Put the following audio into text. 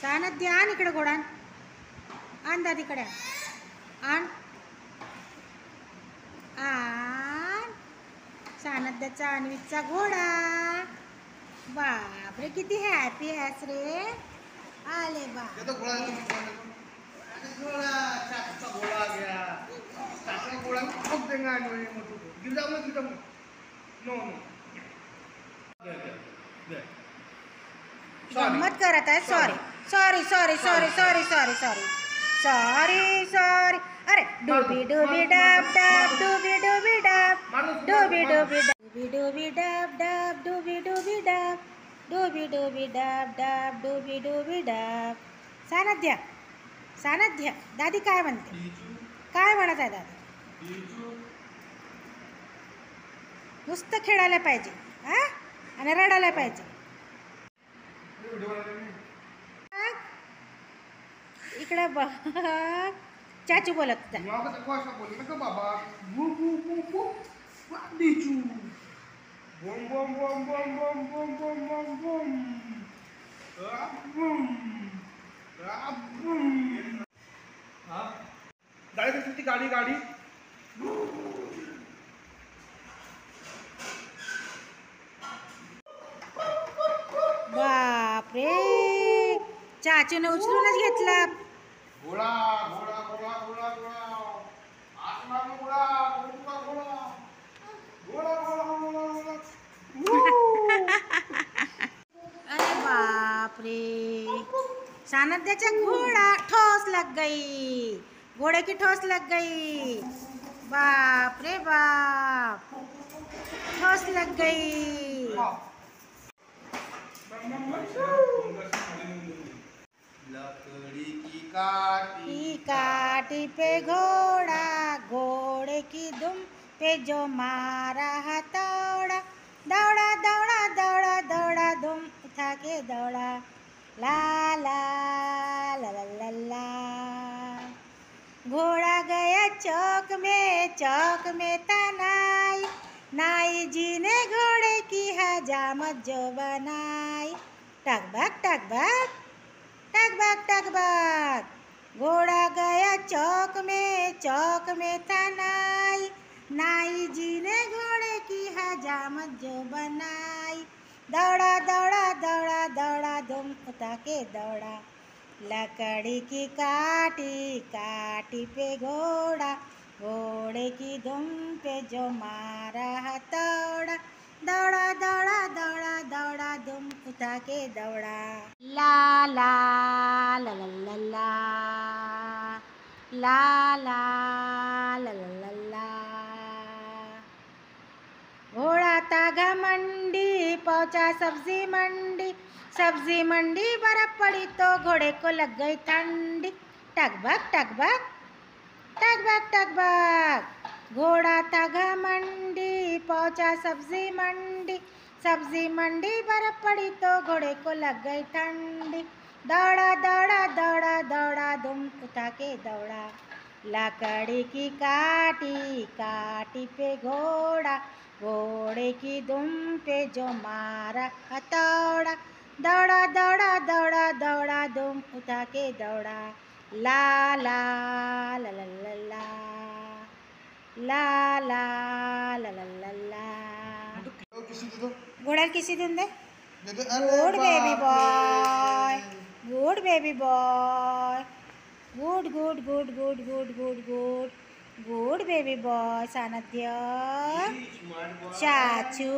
सानध्य आण इकडे घोडा आण दादीकडे आण आण सानध्याचा अन्वितचा घोडा. बापरे किती हॅपी आहेस रे. आले बा गंमत करत आहे. Sorry sorry sorry sorry sorry sorry sorry sorry sorry. अरे डुबी डुबी डब डब डुबी डुबी डब डुबी डुबी डुबी डुबी डब डब डुबी डुबी डब डुबी डुबी डब डब डुबी डुबी डब. सानध्य सानध्य दादी काय म्हणते, काय म्हणत आहे दादी. नुसतं खेळायला पाहिजे हा आणि रडायला पाहिजे. इकडे बघ चाचू बोलत गाडी गाडी बापरे चाचूने उचलूनच घेतला. घोडा घोडा घोडा घोडा घोडा आसमान घोडा घोडा घोडा घोडा घोडा घोडा. अरे बापरे सानध्याचा घोड़ा ठोस लग गई. घोड़े की ठोस लग गई. बाप रे बाप ठोस लग गई. लकड़ी की काटी पे घोड़ा घोड़े की दुम पे जो मारा हथौड़ा. दौड़ा दौड़ा दौड़ा दौड़ा दुम उठा के दौड़ा. ला ला ला ला ला ला. घोड़ा गया चौक में था नाई. नाई जी ने घोड़े की हजामत जो बनाई. टकबक टकबक टकबक टकबक. घोड़ा गया चौक में था नाई. नाई जी ने घोड़े की हजामत जो बनाई. दौड़ा दौड़ा दौड़ा दौड़ा दुम उठा के दौड़ा. लकड़ी की काटी पे घोड़ा घोड़े की दुम पे जो मारा हथौड़ा. दौड़ा दौड़ा दौड़ा दौड़ा दुम उठा के दौड़ा. ला ला ला ला ला ला ला ला ला ला ला. घोड़ा था घमंडी पहुंचा सब्जी मंडी बर्फ पड़ी तो घोड़े को लग गई ठंडी. टकबक टकबक टकबक टकबक. घोड़ा था घमंडी पहुंचा सब्जी मंडी बर्फ पड़ी तो घोड़े को लग गई ठंडी. दौड़ा दौड़ा दौड़ा दौड़ा दुम उठा के दौड़ा. लकड़ी की काटी पे घोड़ा घोड़े की दुम पे जो मारा हथौड़ा. दौड़ा दौड़ा दौड़ा दौड़ा दुम उठा के दौड़ा. ला ला ला ला ला ला ला ला ला ला ला ला. घोड़ा किसी देऊन दे. Good baby boy good baby boy good good good good good good good good baby boy. Sanadhya चाचू